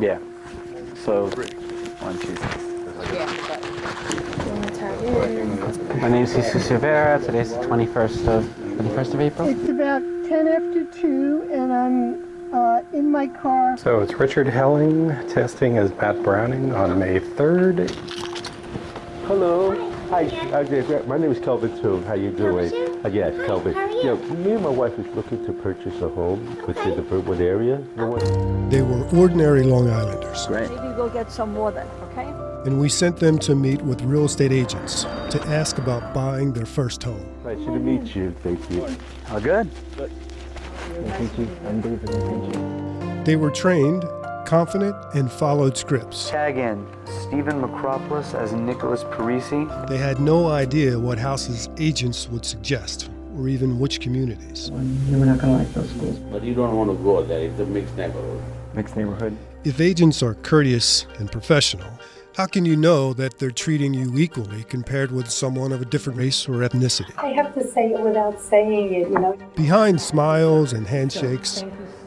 Yeah. So, 1, 2, 3. My name is Jesus Rivera. Today's the 21st of April. It's about 10 after 2, and I'm in my car. So it's Richard Helling testing as Matt Browning on May 3rd. Hello. Hi. My name is Kelvin too. How you doing? Yes, Kelvin. How are you? Yeah, me and my wife is looking to purchase a home within the Brentwood area. They were ordinary Long Islanders. Great. Maybe go get some more then, okay? And we sent them to meet with real estate agents to ask about buying their first home. Nice to meet you. Thank you. All good? Thank you. Thank you. They were trained, confident, and followed scripts. Tag in Stephen Macropolis as Nicholas Parisi. They had no idea what houses agents would suggest, or even which communities. We're not going to like those schools. But you don't want to go there. It's a mixed neighborhood. Mixed neighborhood. If agents are courteous and professional, how can you know that they're treating you equally compared with someone of a different race or ethnicity? I have to say it without saying it, Behind smiles and handshakes,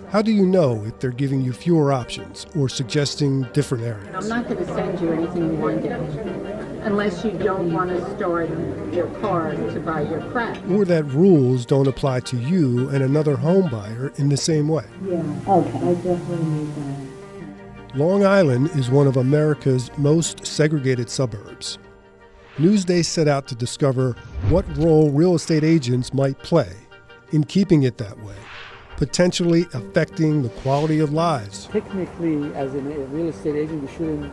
how do you know if they're giving you fewer options or suggesting different areas? I'm not going to send you anything you want to get, unless you don't want to store your car to buy your crap. Or that rules don't apply to you and another home buyer in the same way. Yeah, okay, I definitely need that. Long Island is one of America's most segregated suburbs. Newsday set out to discover what role real estate agents might play in keeping it that way, potentially affecting the quality of lives. Technically, as a real estate agent, you shouldn't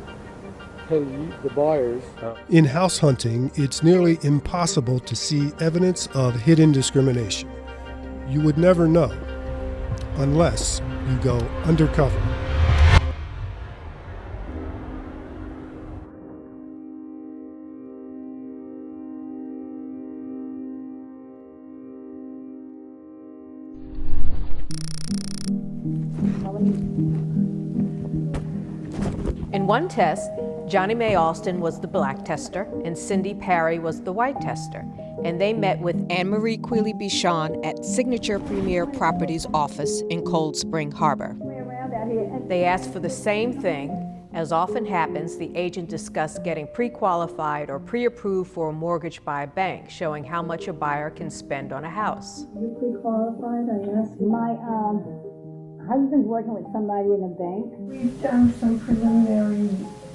tell the buyers. In house hunting, it's nearly impossible to see evidence of hidden discrimination. You would never know unless you go undercover. In one test, Johnny Mae Alston was the black tester and Cindy Parry was the white tester. And they met with Anne-Marie Quealy-Bichon at Signature Premier Properties office in Cold Spring Harbor. They asked for the same thing. As often happens, the agent discussed getting pre-qualified or pre-approved for a mortgage by a bank, showing how much a buyer can spend on a house. You pre-qualified, I asked. My husband's working with somebody in a bank. We've done some preliminary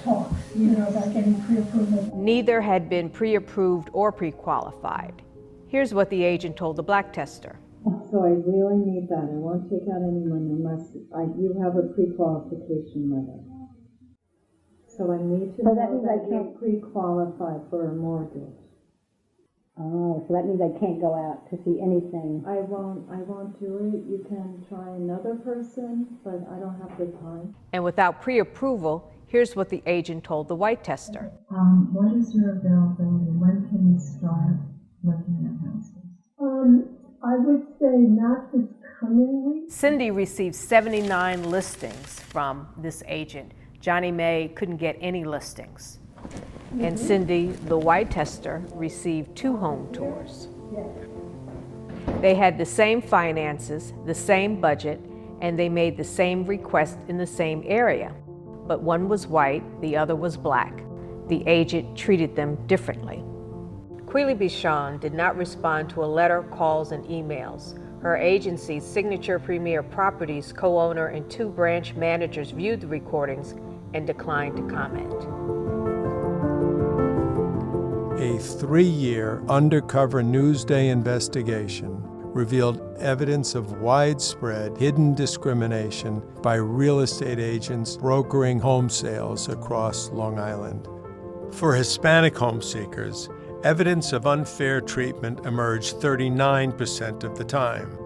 talks, about getting pre-approval. Neither had been pre-approved or pre-qualified. Here's what the agent told the black tester. So I really need that. I won't take out any money unless you have a pre-qualification letter. So I need to know that I can't pre-qualify for a mortgage. Oh, so that means I can't go out to see anything. I won't do it. You can try another person, but I don't have the time. And without pre-approval, here's what the agent told the white tester. What is your availability? When can you start looking at houses? I would say not this coming week. Cindy received 79 listings from this agent. Johnny Mae couldn't get any listings. And Cindy, the white tester, received 2 home tours. They had the same finances, the same budget, and they made the same request in the same area. But one was white, the other was black. The agent treated them differently. Quealy-Bichon did not respond to a letter, calls, and emails. Her agency's Signature Premier Properties co-owner and 2 branch managers viewed the recordings and declined to comment. A 3-year undercover Newsday investigation revealed evidence of widespread hidden discrimination by real estate agents brokering home sales across Long Island. For Hispanic home seekers, evidence of unfair treatment emerged 39% of the time.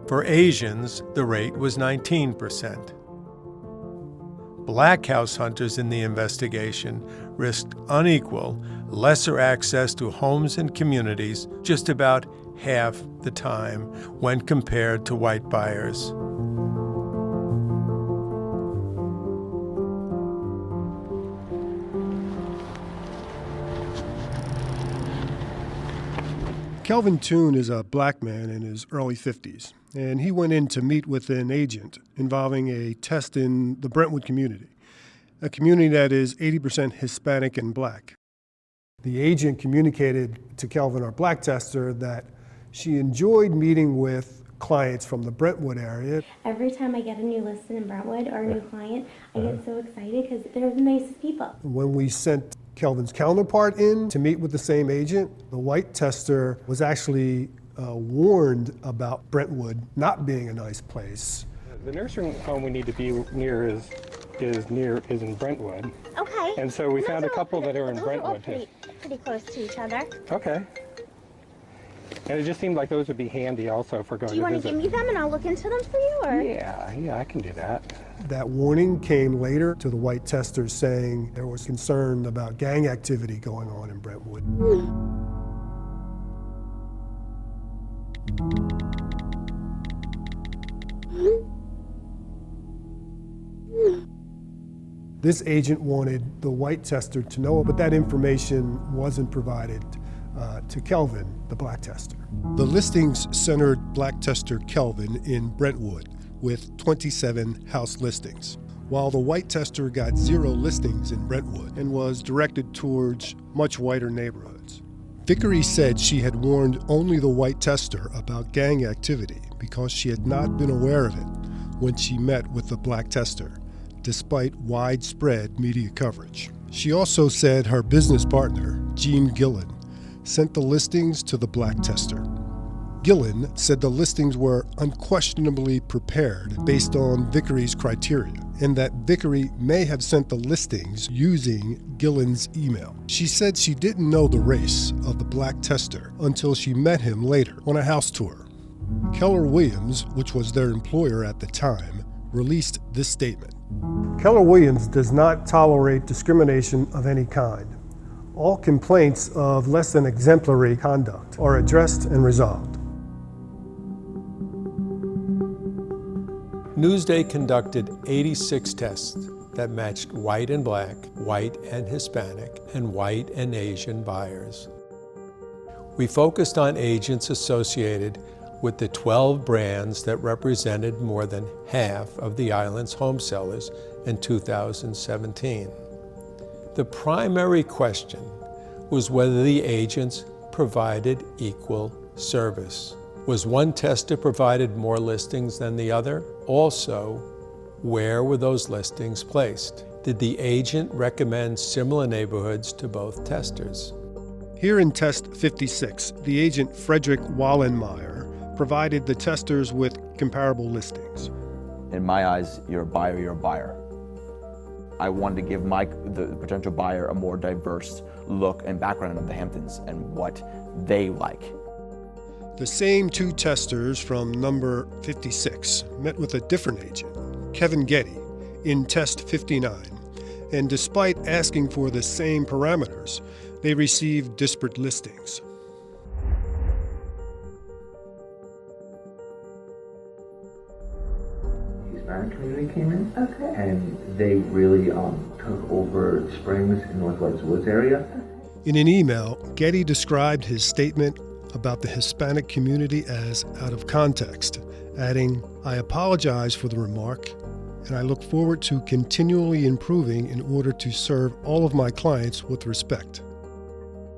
For Asians, the rate was 19%. Black house hunters in the investigation risked unequal, lesser access to homes and communities just about half the time when compared to white buyers. Kelvin Toon is a black man in his early 50s, and he went in to meet with an agent involving a test in the Brentwood community, a community that is 80% Hispanic and black. The agent communicated to Kelvin, our black tester, that she enjoyed meeting with clients from the Brentwood area. Every time I get a new listing in Brentwood or a new client, I get so excited because they're the nicest people. When we sent Kelvin's counterpart in to meet with the same agent, the white tester was actually warned about Brentwood not being a nice place. The nursing home we need to be near is in Brentwood. Okay. And so we found a couple that are in Brentwood. Pretty close to each other. Okay. And it just seemed like those would be handy also for going to visit. Do you want to give me them and I'll look into them for you? Or? Yeah, I can do that. That warning came later to the white testers saying there was concern about gang activity going on in Brentwood. This agent wanted the white tester to know, but that information wasn't provided to Kelvin, the black tester. The listings centered black tester Kelvin in Brentwood with 27 house listings, while the white tester got 0 listings in Brentwood and was directed towards much whiter neighborhoods. Vickery said she had warned only the white tester about gang activity because she had not been aware of it when she met with the black tester, despite widespread media coverage. She also said her business partner, Gene Gillen, sent the listings to the black tester. Gillen said the listings were unquestionably prepared based on Vickery's criteria, and that Vickery may have sent the listings using Gillen's email. She said she didn't know the race of the black tester until she met him later on a house tour. Keller Williams, which was their employer at the time, released this statement. Keller Williams does not tolerate discrimination of any kind. All complaints of less than exemplary conduct are addressed and resolved. Newsday conducted 86 tests that matched white and black, white and Hispanic, and white and Asian buyers. We focused on agents associated with the 12 brands that represented more than half of the island's home sellers in 2017. The primary question was whether the agents provided equal service. Was one tester provided more listings than the other? Also, where were those listings placed? Did the agent recommend similar neighborhoods to both testers? Here in test 56, the agent Frederick Wallenmeyer provided the testers with comparable listings. In my eyes, you're a buyer, you're a buyer. I wanted to give the potential buyer a more diverse look and background of the Hamptons and what they like. The same 2 testers from number 56 met with a different agent, Kevin Getty, in test 59, and despite asking for the same parameters, they received disparate listings. Hispanic community came in, and they really took over Springs and Northwest Woods area. In an email, Getty described his statement about the Hispanic community as out of context, adding, "I apologize for the remark, and I look forward to continually improving in order to serve all of my clients with respect."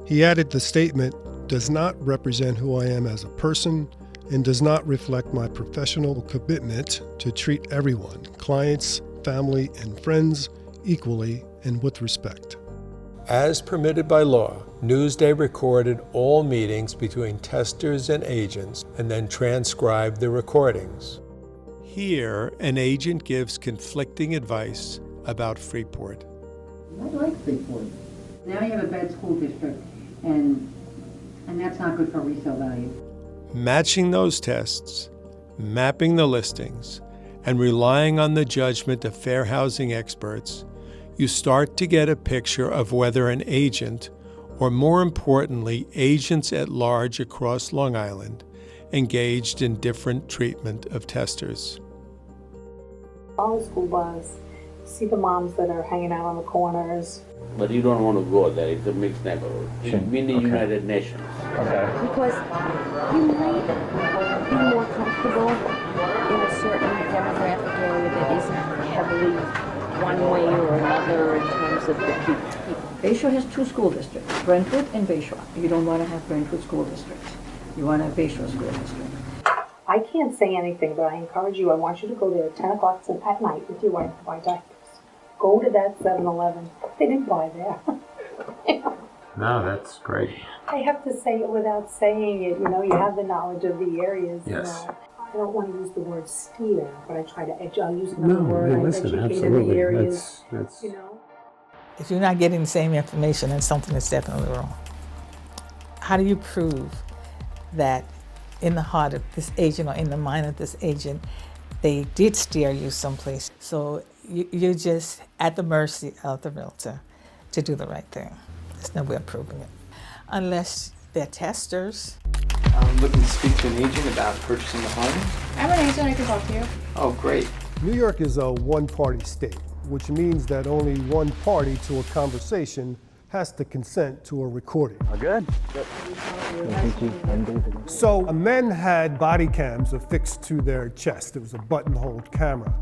He added the statement does not represent who I am as a person and does not reflect my professional commitment to treat everyone, clients, family, and friends, equally and with respect. As permitted by law, Newsday recorded all meetings between testers and agents and then transcribed the recordings. Here, an agent gives conflicting advice about Freeport. I like Freeport. Now you have a bad school district, and that's not good for resale value. Matching those tests, mapping the listings, and relying on the judgment of fair housing experts, you start to get a picture of whether an agent, or more importantly, agents at large across Long Island, engaged in different treatment of testers. All school bus see the moms that are hanging out on the corners. But you don't want to go there, it's a mixed neighborhood. It's been the United Nations. Because you might be more comfortable in a certain demographic area that isn't heavily one way or another in terms of the people. Bayshore has 2 school districts, Brentwood and Bayshore. You don't want to have Brentwood School District. You want to have Bayshore School District. I can't say anything, but I encourage you, I want you to go there at 10 o'clock at night with your wife to buy diapers. Go to that 7-Eleven. They didn't buy there. No, that's great. I have to say it without saying it. You know, you have the knowledge of the areas. Yes. You know. I don't want to use the word steer, but I try to I'll use another word. No, I listen, educate in absolutely. the areas. That's you know. If you're not getting the same information, then something is definitely wrong. How do you prove that in the heart of this agent or in the mind of this agent, they did steer you someplace? So you're just at the mercy of the realtor to do the right thing. There's no way of proving it. Unless they're testers. I'm looking to speak to an agent about purchasing a home. I'm an agent, I can talk to you. Oh, great. New York is a one-party state, which means that only one party to a conversation has to consent to a recording. Good. So men had body cams affixed to their chest. It was a button-hold camera.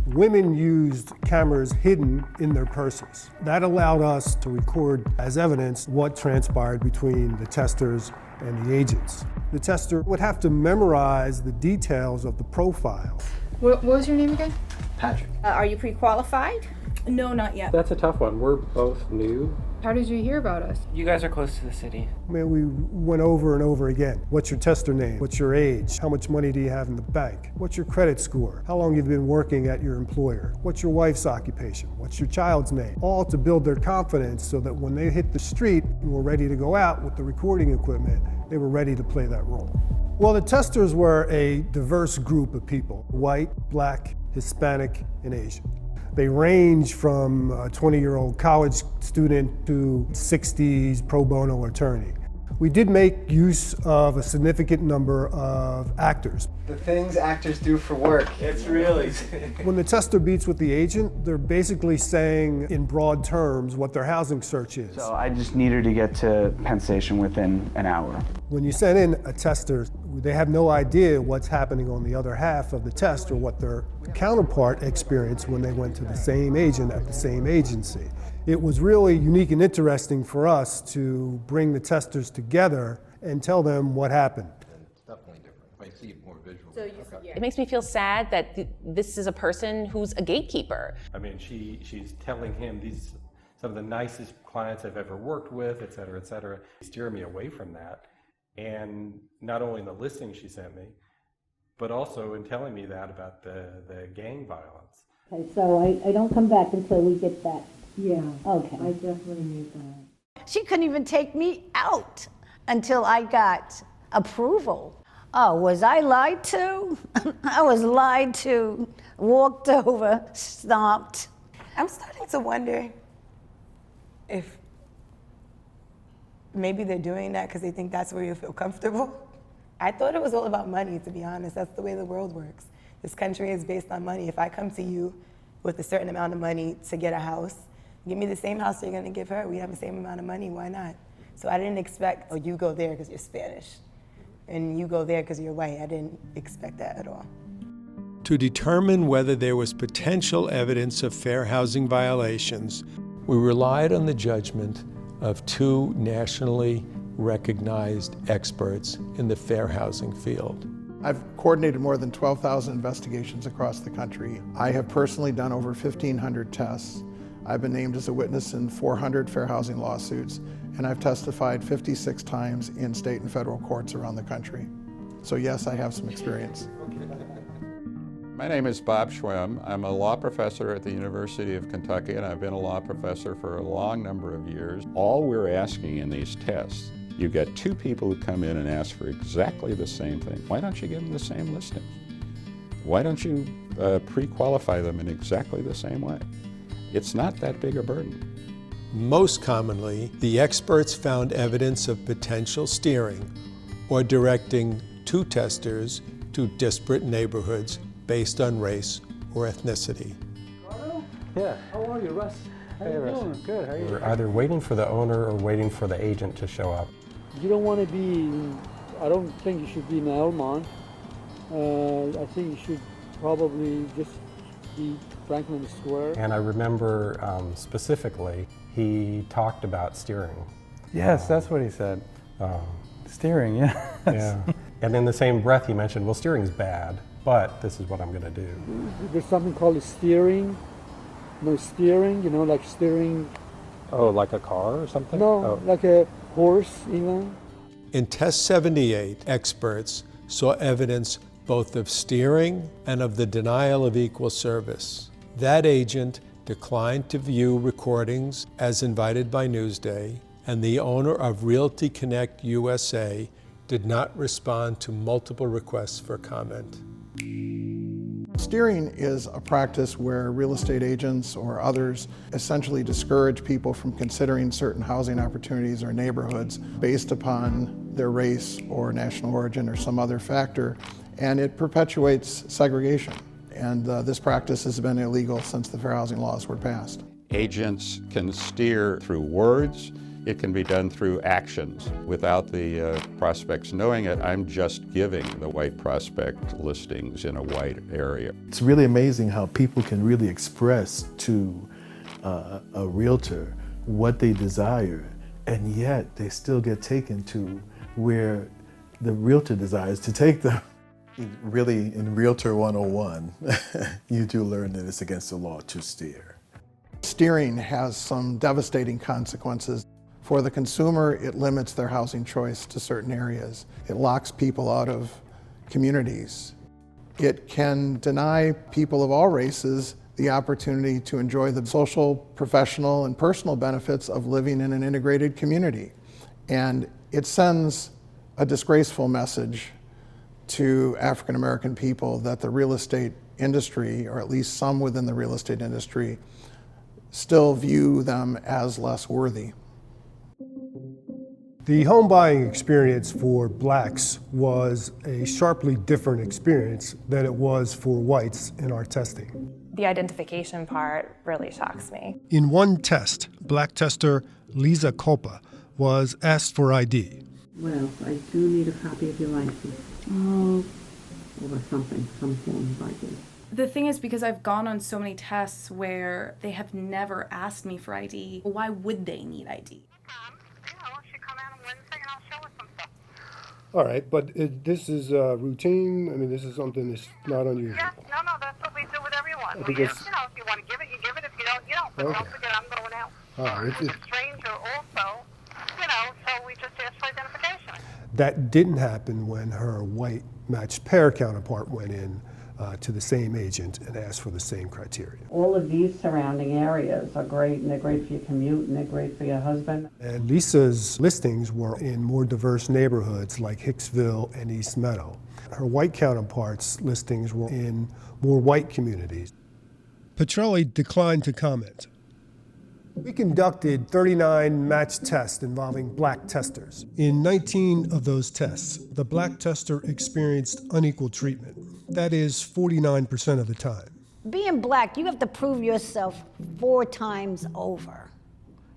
Women used cameras hidden in their purses. That allowed us to record as evidence what transpired between the testers and the agents. The tester would have to memorize the details of the profile. What was your name again? Patrick. Are you pre-qualified? No, not yet. a tough one. We're both new. How did you hear about us? You guys are close to the city. I mean, we went over and over again. What's your tester name? What's your age? How much money do you have in the bank? What's your credit score? How long you've been working at your employer? What's your wife's occupation? What's your child's name? All to build their confidence so that when they hit the street and were ready to go out with the recording equipment, they were ready to play that role. Well, the testers were a diverse group of people: white, black, Hispanic, and Asian. They range from a 20-year-old college student to 60s pro bono attorney. We did make use of a significant number of actors. The things actors do for work. It's really... When the tester meets with the agent, they're basically saying in broad terms what their housing search is. So I just need her to get to Penn Station within an hour. When you send in a tester, they have no idea what's happening on the other half of the test or what their counterpart experienced when they went to the same agent at the same agency. It was really unique and interesting for us to bring the testers together and tell them what happened. It's definitely different. I see it more visually. It makes me feel sad that this is a person who's a gatekeeper. I mean, she's telling him these some of the nicest clients I've ever worked with, et cetera, et cetera. Steer me away from that. And not only in the listing she sent me, but also in telling me that about the gang violence. Okay, so I don't come back until we get that. Yeah. Okay. I definitely need that. She couldn't even take me out until I got approval. Oh, was I lied to? I was lied to, walked over, stomped. I'm starting to wonder if maybe they're doing that because they think that's where you feel comfortable. I thought it was all about money, to be honest. That's the way the world works. This country is based on money. If I come to you with a certain amount of money to get a house, give me the same house you're going to give her. We have the same amount of money. Why not? So I didn't expect, oh, you go there because you're Spanish, and you go there because you're white. I didn't expect that at all. To determine whether there was potential evidence of fair housing violations, we relied on the judgment of two nationally recognized experts in the fair housing field. I've coordinated more than 12,000 investigations across the country. I have personally done over 1,500 tests. I've been named as a witness in 400 fair housing lawsuits, and I've testified 56 times in state and federal courts around the country. So yes, I have some experience. My name is Bob Schwem. I'm a law professor at the University of Kentucky, and I've been a law professor for a long number of years. All we're asking in these tests, you get two people who come in and ask for exactly the same thing. Why don't you give them the same listings? Why don't you pre-qualify them in exactly the same way? It's not that big a burden. Most commonly, the experts found evidence of potential steering or directing two testers to disparate neighborhoods based on race or ethnicity. Yeah. How are you, Russ? Hey, Russ. Good. How are you? We're either waiting for the owner or waiting for the agent to show up. You don't want to be, I don't think you should be in Elmont. I think you should probably just be Franklin Square. And I remember specifically, he talked about steering. Yes, that's what he said. Steering, yeah. Yeah. And in the same breath, he mentioned, well, steering's bad, but this is what I'm going to do. There's something called steering. No steering, like steering. Oh, like a car or something? No, like a horse even. In test 78, experts saw evidence both of steering and of the denial of equal service. That agent declined to view recordings as invited by Newsday, and the owner of Realty Connect USA did not respond to multiple requests for comment. Steering is a practice where real estate agents or others essentially discourage people from considering certain housing opportunities or neighborhoods based upon their race or national origin or some other factor, and it perpetuates segregation. And this practice has been illegal since the fair housing laws were passed. Agents can steer through words. It can be done through actions. Without the prospects knowing it, I'm just giving the white prospect listings in a white area. It's really amazing how people can really express to a realtor what they desire, and yet they still get taken to where the realtor desires to take them. Really, in Realtor 101, you do learn that it's against the law to steer. Steering has some devastating consequences. For the consumer, it limits their housing choice to certain areas. It locks people out of communities. It can deny people of all races the opportunity to enjoy the social, professional, and personal benefits of living in an integrated community. And it sends a disgraceful message to African American people that the real estate industry, or at least some within the real estate industry, still view them as less worthy. The home buying experience for blacks was a sharply different experience than it was for whites in our testing. The identification part really shocks me. In one test, black tester Lisa Culpa was asked for ID. What else? I do need a copy of your license. Oh, or something, some form of ID. The thing is, because I've gone on so many tests where they have never asked me for ID, why would they need ID? All right, but this is routine. I mean, this is something that's not unusual. Yes, no, that's what we do with everyone. Because, if you want to give it, you give it. If you don't, you don't. But okay. don't forget, I'm going out. It's a stranger also, so we just ask for identification. That didn't happen when her white matched pair counterpart went in to the same agent and asked for the same criteria. All of these surrounding areas are great, and they're great for your commute, and they're great for your husband. And Lisa's listings were in more diverse neighborhoods like Hicksville and East Meadow. Her white counterparts' listings were in more white communities. Petrelli declined to comment. We conducted 39 match tests involving black testers. In 19 of those tests, the black tester experienced unequal treatment. That is 49% of the time. Being black, you have to prove yourself 4 times over.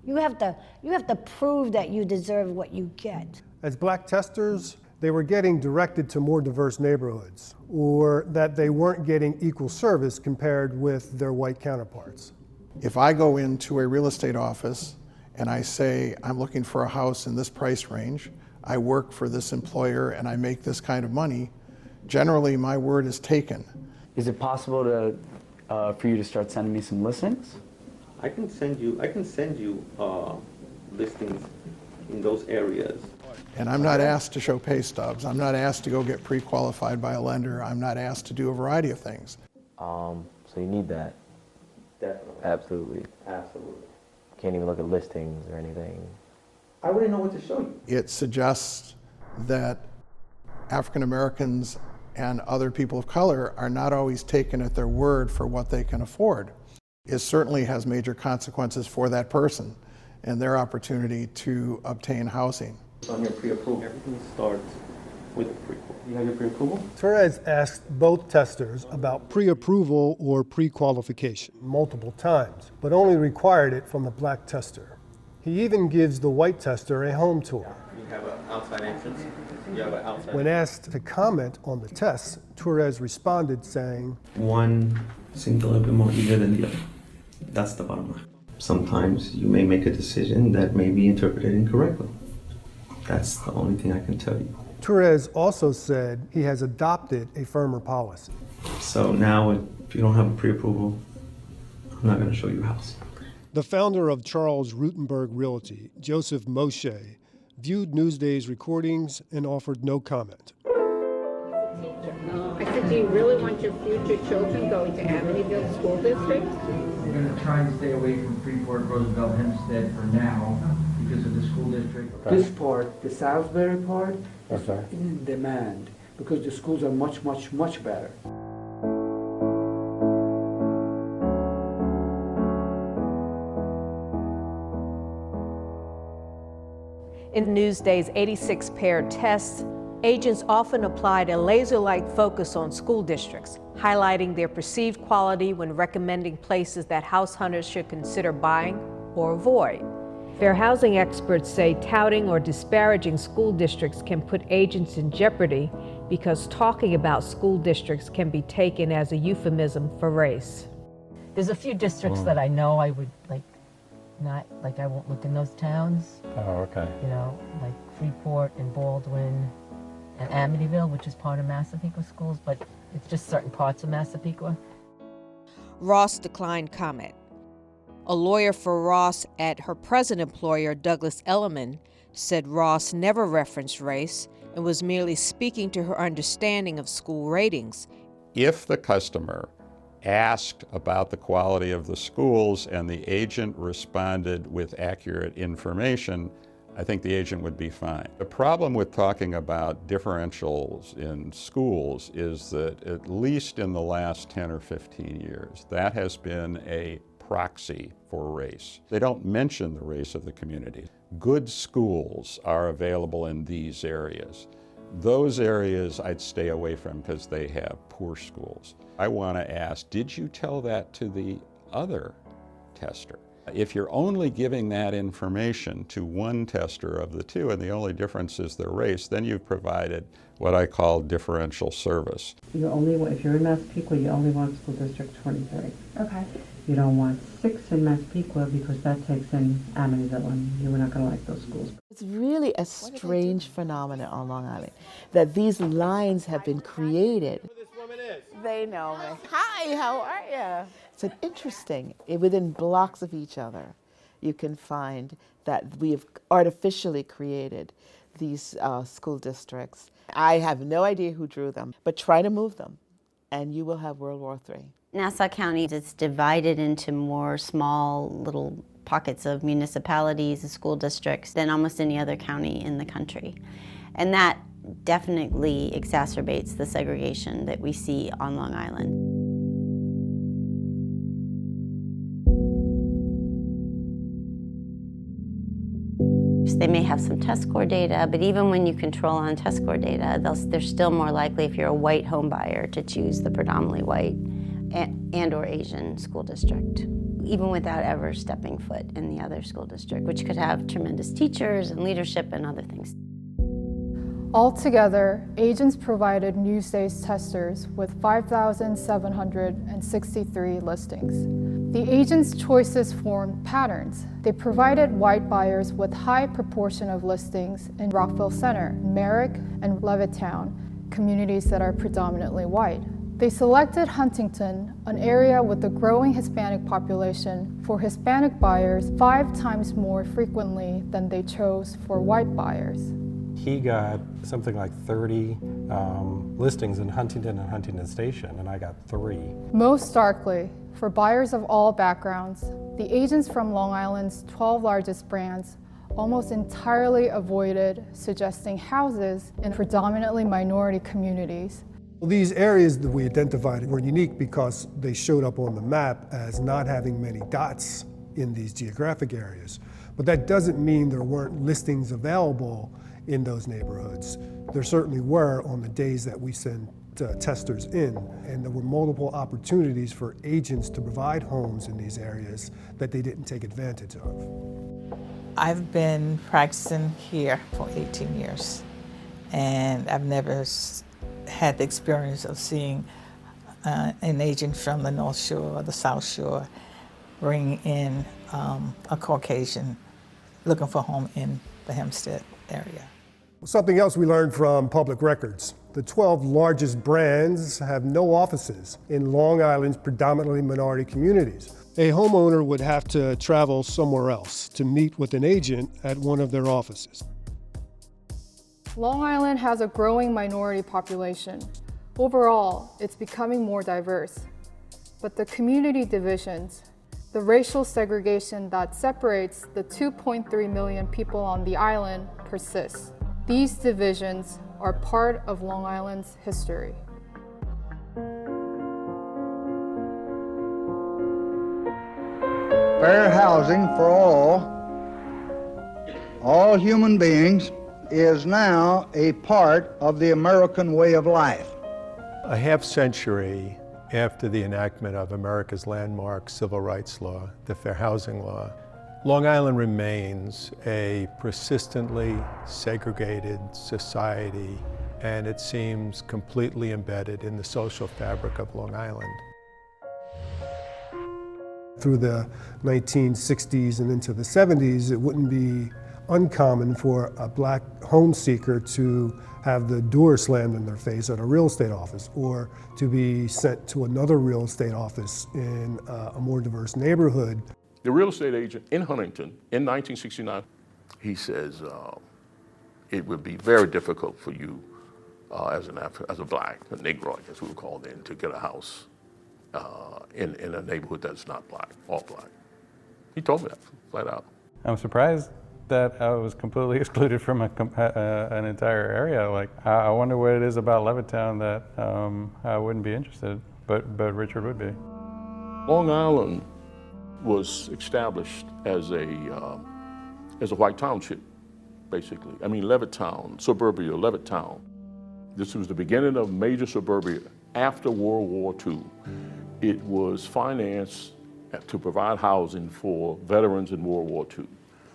You have to prove that you deserve what you get. As black testers, they were getting directed to more diverse neighborhoods, or that they weren't getting equal service compared with their white counterparts. If I go into a real estate office and I say, I'm looking for a house in this price range, I work for this employer and I make this kind of money, generally my word is taken. Is it possible for you to start sending me some listings? I can send you listings in those areas. And I'm not asked to show pay stubs. I'm not asked to go get pre-qualified by a lender. I'm not asked to do a variety of things. So you need that? Definitely. Absolutely. Absolutely. Can't even look at listings or anything. I wouldn't know what to show you. It suggests that African Americans and other people of color are not always taken at their word for what they can afford. It certainly has major consequences for that person and their opportunity to obtain housing. On your pre-approval, everything starts with a pre-qual. You got your pre-approval? Torres asked both testers about pre-approval or pre-qualification multiple times, but only required it from the black tester. He even gives the white tester a home tour. You have an outside entrance. You have an outside. When asked to comment on the tests, Torres responded saying, "One seemed a little bit more eager than the other. That's the bottom line. Sometimes you may make a decision that may be interpreted incorrectly. That's the only thing I can tell you." Torres also said he has adopted a firmer policy. So now if you don't have a pre-approval, I'm not going to show you a house. The founder of Charles Rutenberg Realty, Joseph Moshe, viewed Newsday's recordings and offered no comment. I said, do you really want your future children going to Amityville School District? We're going to try and stay away from Freeport, Roosevelt, Hempstead for now because of the school district. Okay. This part, the Salisbury part, is in demand because the schools are much, much, much better. In Newsday's 86 paired tests, agents often applied a laser-like focus on school districts, highlighting their perceived quality when recommending places that house hunters should consider buying or avoid. Fair housing experts say touting or disparaging school districts can put agents in jeopardy because talking about school districts can be taken as a euphemism for race. There's a few districts that I know I would I won't look in those towns. Oh, okay. You know, like Freeport and Baldwin and Amityville, which is part of Massapequa schools, but it's just certain parts of Massapequa. Ross declined comment. A lawyer for Ross at her present employer, Douglas Elliman, said Ross never referenced race and was merely speaking to her understanding of school ratings. If the customer asked about the quality of the schools and the agent responded with accurate information, I think the agent would be fine. The problem with talking about differentials in schools is that at least in the last 10 or 15 years, that has been a proxy for race. They don't mention the race of the community. Good schools are available in these areas. Those areas I'd stay away from because they have poor schools. I want to ask, did you tell that to the other tester? If you're only giving that information to one tester of the two and the only difference is their race, then you've provided what I call differential service. If you're in Massapequa, you only want school district 23. Okay. You don't want 6 in Massapequa because that takes in Amityville and you're not going to like those schools. It's really a strange phenomenon on Long Island that these lines have been created. They know me. Hi, how are you? It's an interesting, within blocks of each other, you can find that we have artificially created these school districts. I have no idea who drew them, but try to move them and you will have World War III. Nassau County is divided into more small little pockets of municipalities and school districts than almost any other county in the country. And that definitely exacerbates the segregation that we see on Long Island. They may have some test score data, but even when you control on test score data, they're still more likely, if you're a white home buyer, to choose the predominantly white and or Asian school district, even without ever stepping foot in the other school district, which could have tremendous teachers and leadership and other things. Altogether, agents provided Newsday's testers with 5,763 listings. The agents' choices formed patterns. They provided white buyers with high proportion of listings in Rockville Center, Merrick, and Levittown, communities that are predominantly white. They selected Huntington, an area with a growing Hispanic population, for Hispanic buyers 5 times more frequently than they chose for white buyers. He got something like 30 listings in Huntington and Huntington Station, and I got 3. Most starkly, for buyers of all backgrounds, the agents from Long Island's 12 largest brands almost entirely avoided suggesting houses in predominantly minority communities. Well, these areas that we identified were unique because they showed up on the map as not having many dots in these geographic areas. But that doesn't mean there weren't listings available in those neighborhoods. There certainly were on the days that we sent testers in, and there were multiple opportunities for agents to provide homes in these areas that they didn't take advantage of. I've been practicing here for 18 years, and I've never had the experience of seeing an agent from the North Shore or the South Shore bring in a Caucasian looking for a home in the Hempstead area. Something else we learned from public records. The 12 largest brands have no offices in Long Island's predominantly minority communities. A homeowner would have to travel somewhere else to meet with an agent at one of their offices. Long Island has a growing minority population. Overall, it's becoming more diverse. But the community divisions, the racial segregation that separates the 2.3 million people on the island persists. These divisions are part of Long Island's history. Fair housing for all human beings, is now a part of the American way of life. A half century after the enactment of America's landmark civil rights law, the Fair Housing Law, Long Island remains a persistently segregated society, and it seems completely embedded in the social fabric of Long Island. Through the 1960s and into the 70s, it wouldn't be uncommon for a black home seeker to have the door slammed in their face at a real estate office, or to be sent to another real estate office in a more diverse neighborhood. The real estate agent in Huntington in 1969, he says, it would be very difficult for you as a black, a Negro, I guess we would call then, to get a house in a neighborhood that's not black, all black. He told me that flat out. I'm surprised that I was completely excluded from an entire area. Like, I wonder what it is about Levittown that I wouldn't be interested, but Richard would be. Long Island was established as a white township, basically. I mean, Levittown, suburbia, Levittown. This was the beginning of major suburbia after World War II. It was financed to provide housing for veterans in World War II.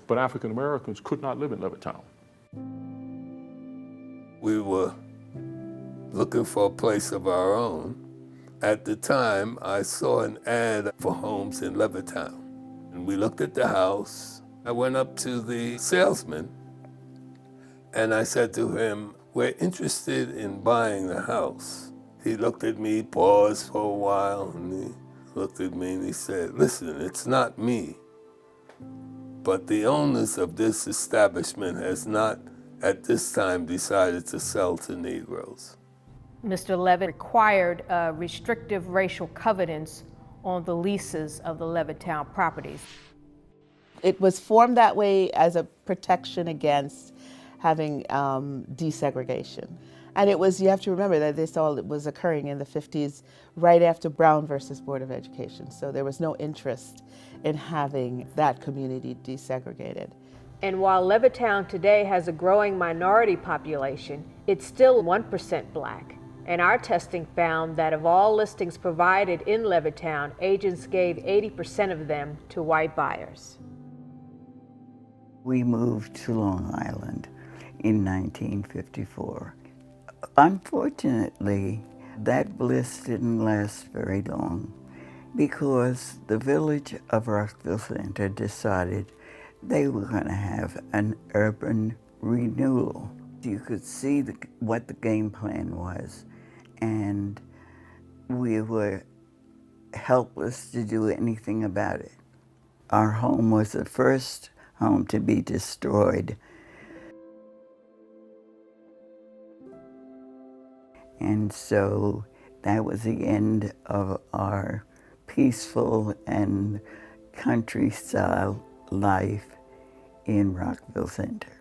But African Americans could not live in Levittown. We were looking for a place of our own. At the time, I saw an ad for homes in Levittown. And we looked at the house. I went up to the salesman and I said to him, "We're interested in buying the house." He looked at me, paused for a while, and he looked at me and he said, "Listen, it's not me, but the owners of this establishment has not at this time decided to sell to Negroes." Mr. Levitt required restrictive racial covenants on the leases of the Levittown properties. It was formed that way as a protection against having desegregation. And it was, you have to remember that this all was occurring in the 50s, right after Brown versus Board of Education. So there was no interest in having that community desegregated. And while Levittown today has a growing minority population, it's still 1% black. And our testing found that of all listings provided in Levittown, agents gave 80% of them to white buyers. We moved to Long Island in 1954. Unfortunately, that bliss didn't last very long because the village of Rockville Center decided they were going to have an urban renewal. You could see what the game plan was, and we were helpless to do anything about it. Our home was the first home to be destroyed. And so that was the end of our peaceful and country-style life in Rockville Center.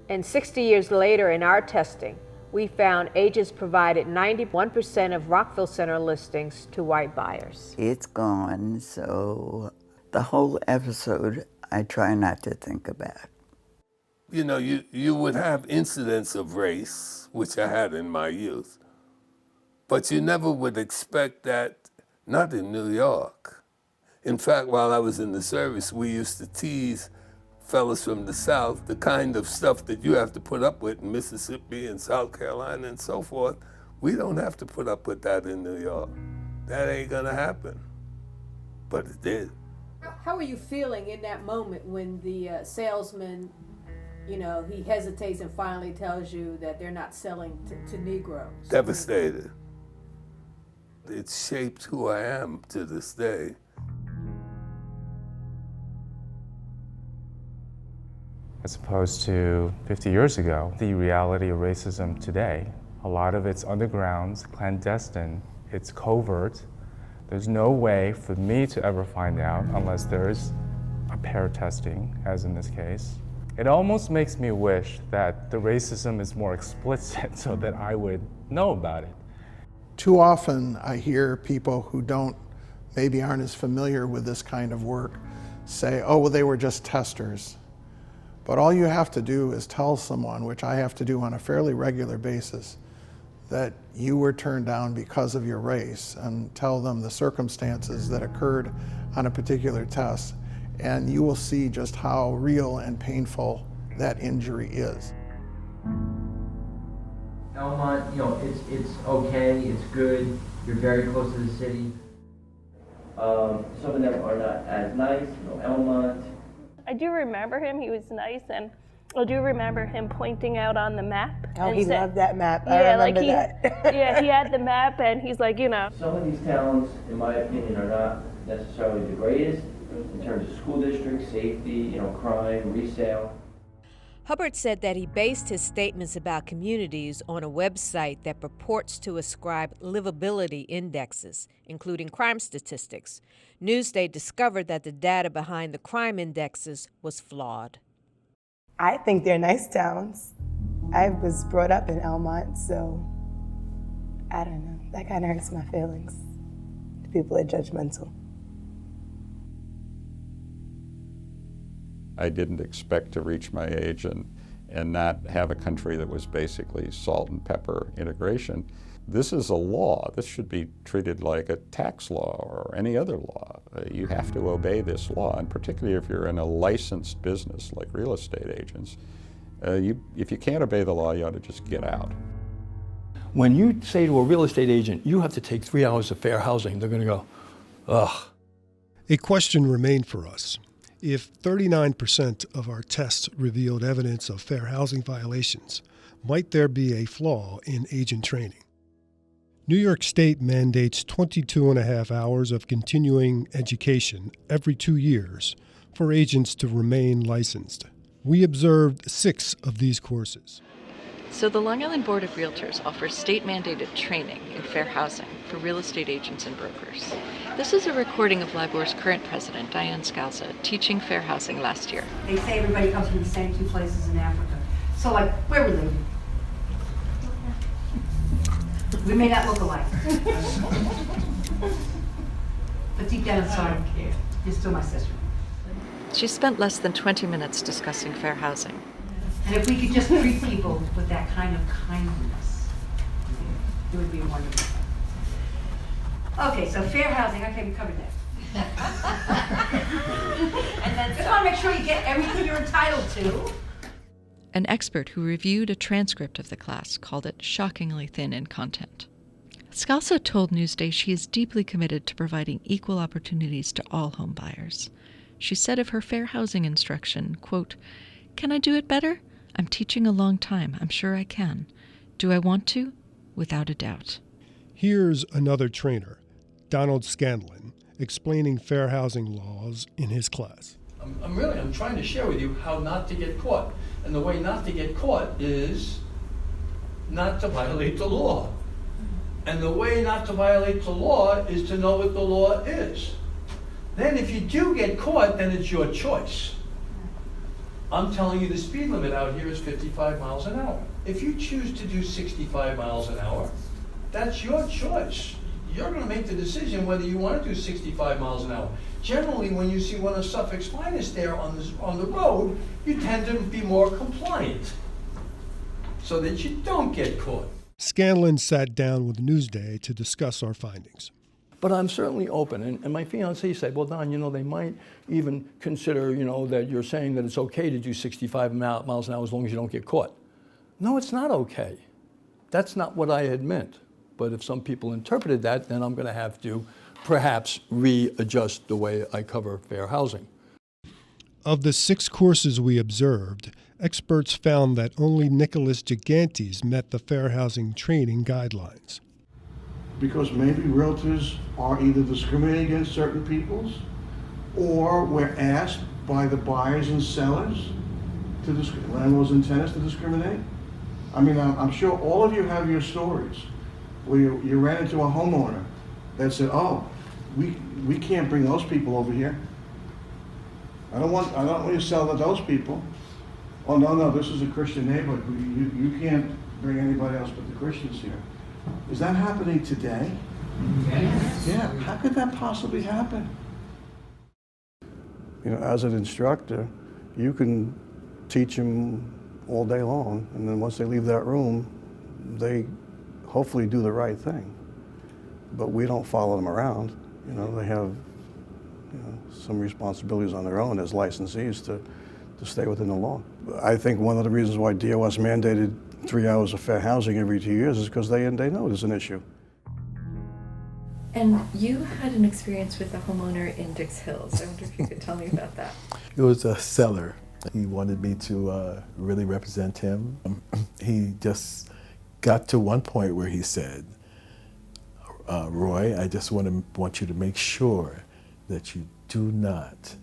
And 60 years later in our testing, we found agents provided 91% of Rockville Center listings to white buyers. It's gone, so the whole episode I try not to think about. You know, you would have incidents of race, which I had in my youth, but you never would expect that, not in New York. In fact, while I was in the service, we used to tease fellas from the South, the kind of stuff that you have to put up with in Mississippi and South Carolina and so forth. We don't have to put up with that in New York. That ain't gonna happen. But it did. How are you feeling in that moment when the salesman, you know, he hesitates and finally tells you that they're not selling to Negroes? Devastated. It shaped who I am to this day. As opposed to 50 years ago, the reality of racism today, a lot of it's underground, clandestine, it's covert. There's no way for me to ever find out unless there's a pair testing, as in this case. It almost makes me wish that the racism is more explicit so that I would know about it. Too often I hear people who maybe aren't as familiar with this kind of work say, oh, well, they were just testers. But all you have to do is tell someone, which I have to do on a fairly regular basis, that you were turned down because of your race, and tell them the circumstances that occurred on a particular test, and you will see just how real and painful that injury is. Elmont, you know, it's okay, it's good, you're very close to the city. Some of them are not as nice, you know, Elmont. I do remember him, he was nice, and I do remember him pointing out on the map. Oh, he loved that map. Yeah, I remember that. Yeah, he had the map, and he's like, you know. Some of these towns, in my opinion, are not necessarily the greatest in terms of school districts, safety, you know, crime, resale. Hubbard said that he based his statements about communities on a website that purports to ascribe livability indexes, including crime statistics. Newsday discovered that the data behind the crime indexes was flawed. I think they're nice towns. I was brought up in Elmont, so I don't know. That kind of hurts my feelings. People are judgmental. I didn't expect to reach my age and not have a country that was basically salt and pepper integration. This is a law. This should be treated like a tax law or any other law. You have to obey this law, and particularly if you're in a licensed business like real estate agents, if you can't obey the law, you ought to just get out. When you say to a real estate agent, you have to take 3 hours of fair housing, they're going to go, ugh. A question remained for us. If 39% of our tests revealed evidence of fair housing violations, might there be a flaw in agent training? New York State mandates 22.5 hours of continuing education every 2 years for agents to remain licensed. We observed 6 of these courses. So the Long Island Board of Realtors offers state-mandated training in fair housing for real estate agents and brokers. This is a recording of LIBOR's current president, Diane Scalza, teaching fair housing last year. They say everybody comes from the same 2 places in Africa. So, like, we're related. We may not look alike. But deep down inside, you're still my sister. She spent less than 20 minutes discussing fair housing. And if we could just treat people with that kind of kindness, it would be wonderful. Okay, so fair housing, okay, we covered that. And then just want to make sure you get everything you're entitled to. An expert who reviewed a transcript of the class called it shockingly thin in content. Scalza told Newsday she is deeply committed to providing equal opportunities to all home buyers. She said of her fair housing instruction, quote, "Can I do it better? I'm teaching a long time. I'm sure I can. Do I want to? Without a doubt." Here's another trainer, Donald Scanlon, explaining fair housing laws in his class. I'm trying to share with you how not to get caught. And the way not to get caught is not to violate the law. And the way not to violate the law is to know what the law is. Then if you do get caught, then it's your choice. I'm telling you the speed limit out here is 55 miles an hour. If you choose to do 65 miles an hour, that's your choice. you're going to make the decision whether you want to do 65 miles an hour. Generally, when you see one of Suffolk's finest there on the road, you tend to be more compliant so that you don't get caught. Scanlon sat down with Newsday to discuss our findings. But I'm certainly open. And my fiancée said, well, Don, you know, they might even consider, you know, that you're saying that it's okay to do 65 miles an hour as long as you don't get caught. No, it's not okay. That's not what I had meant. But if some people interpreted that, then I'm going to have to perhaps readjust the way I cover fair housing. Of the 6 courses we observed, experts found that only Nicholas Gigantes met the fair housing training guidelines. Because maybe realtors are either discriminating against certain peoples, or we're asked by the buyers and sellers, landlords and tenants, to discriminate. I mean, I'm sure all of you have your stories where you ran into a homeowner that said, oh, we can't bring those people over here. I don't want you to sell to those people. Oh, no, this is a Christian neighborhood. You can't bring anybody else but the Christians here. Is that happening today? Yes. Yeah, how could that possibly happen? You know, as an instructor, you can teach them all day long, and then once they leave that room, they hopefully do the right thing. But we don't follow them around. You know, they have some responsibilities on their own as licensees to stay within the law. I think one of the reasons why DOS mandated 3 hours of fair housing every 2 years is because they know there's an issue. And you had an experience with a homeowner in Dix Hills. I wonder if you could tell me about that. It was a seller. He wanted me to really represent him. He just got to one point where he said, Roy, I just want you to make sure that you do not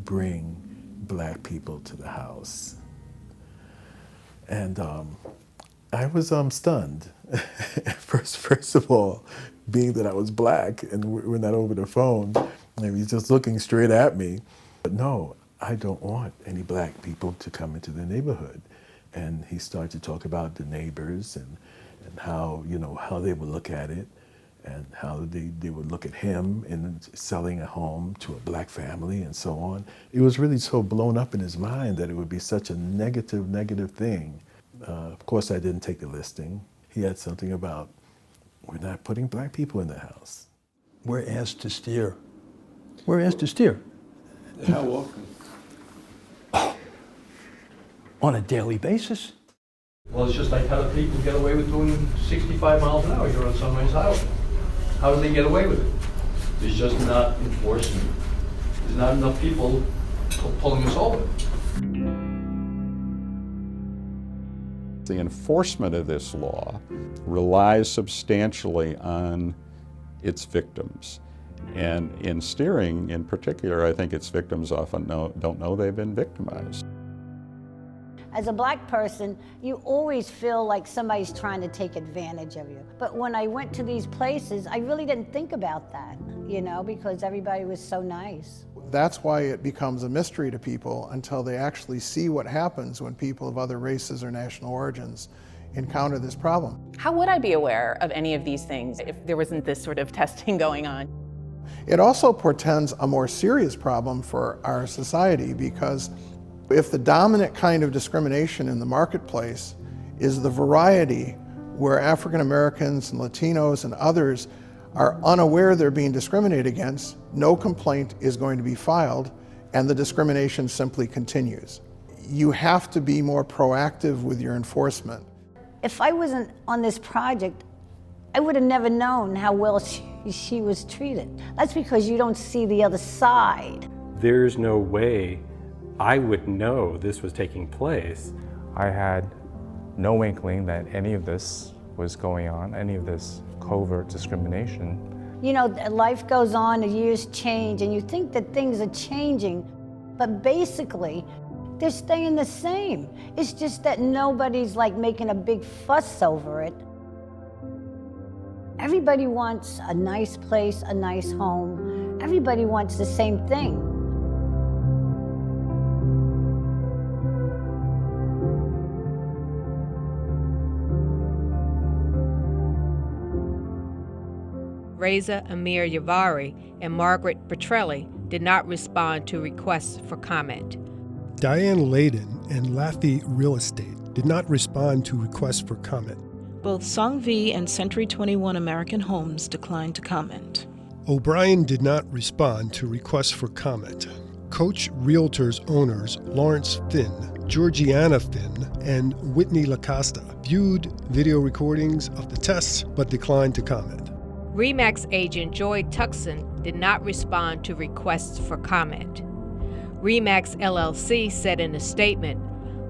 bring black people to the house. And I was stunned. First of all, being that I was black and we're not over the phone, and he's just looking straight at me. But no, I don't want any black people to come into the neighborhood. And he started to talk about the neighbors and how, how they would look at it and how they would look at him in selling a home to a black family and so on. It was really so blown up in his mind that it would be such a negative thing. Of course, I didn't take the listing. He had something about, we're not putting black people in the house. We're asked to steer. We're asked to steer. How often? On a daily basis. Well, it's just like how do people get away with doing 65 miles an hour here on Sunrise Highway? How do they get away with it? There's just not enforcement. There's not enough people pulling us over. The enforcement of this law relies substantially on its victims. And in steering in particular, I think its victims often don't know they've been victimized. As a black person, you always feel like somebody's trying to take advantage of you. But when I went to these places, I really didn't think about that, because everybody was so nice. That's why it becomes a mystery to people until they actually see what happens when people of other races or national origins encounter this problem. How would I be aware of any of these things if there wasn't this sort of testing going on? It also portends a more serious problem for our society, because if the dominant kind of discrimination in the marketplace is the variety where African Americans and Latinos and others are unaware they're being discriminated against, no complaint is going to be filed, and the discrimination simply continues. You have to be more proactive with your enforcement. If I wasn't on this project, I would have never known how well she was treated. That's because you don't see the other side. There's no way I would know this was taking place. I had no inkling that any of this was going on, any of this covert discrimination. Life goes on, the years change, and you think that things are changing, but basically, they're staying the same. It's just that nobody's making a big fuss over it. Everybody wants a nice place, a nice home. Everybody wants the same thing. Reza Amir Yavari and Margaret Petrelli did not respond to requests for comment. Diane Layden and Laffey Real Estate did not respond to requests for comment. Both Song V and Century 21 American Homes declined to comment. O'Brien did not respond to requests for comment. Coach Realtors owners Lawrence Finn, Georgiana Finn, and Whitney LaCosta viewed video recordings of the tests but declined to comment. RE/MAX agent Joy Tuckson did not respond to requests for comment. RE/MAX LLC said in a statement,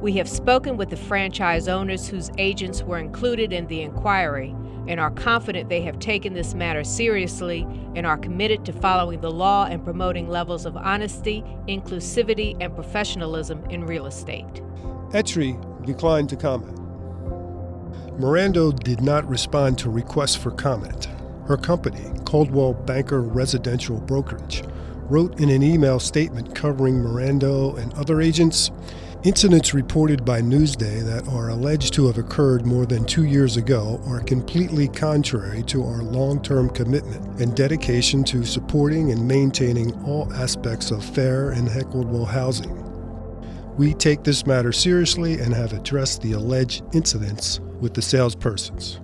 "We have spoken with the franchise owners whose agents were included in the inquiry and are confident they have taken this matter seriously and are committed to following the law and promoting levels of honesty, inclusivity, and professionalism in real estate." Etri declined to comment. Mirando did not respond to requests for comment. Her company, Coldwell Banker Residential Brokerage, wrote in an email statement covering Mirando and other agents, "Incidents reported by Newsday that are alleged to have occurred more than 2 years ago are completely contrary to our long-term commitment and dedication to supporting and maintaining all aspects of fair and equitable housing. We take this matter seriously and have addressed the alleged incidents with the salespersons."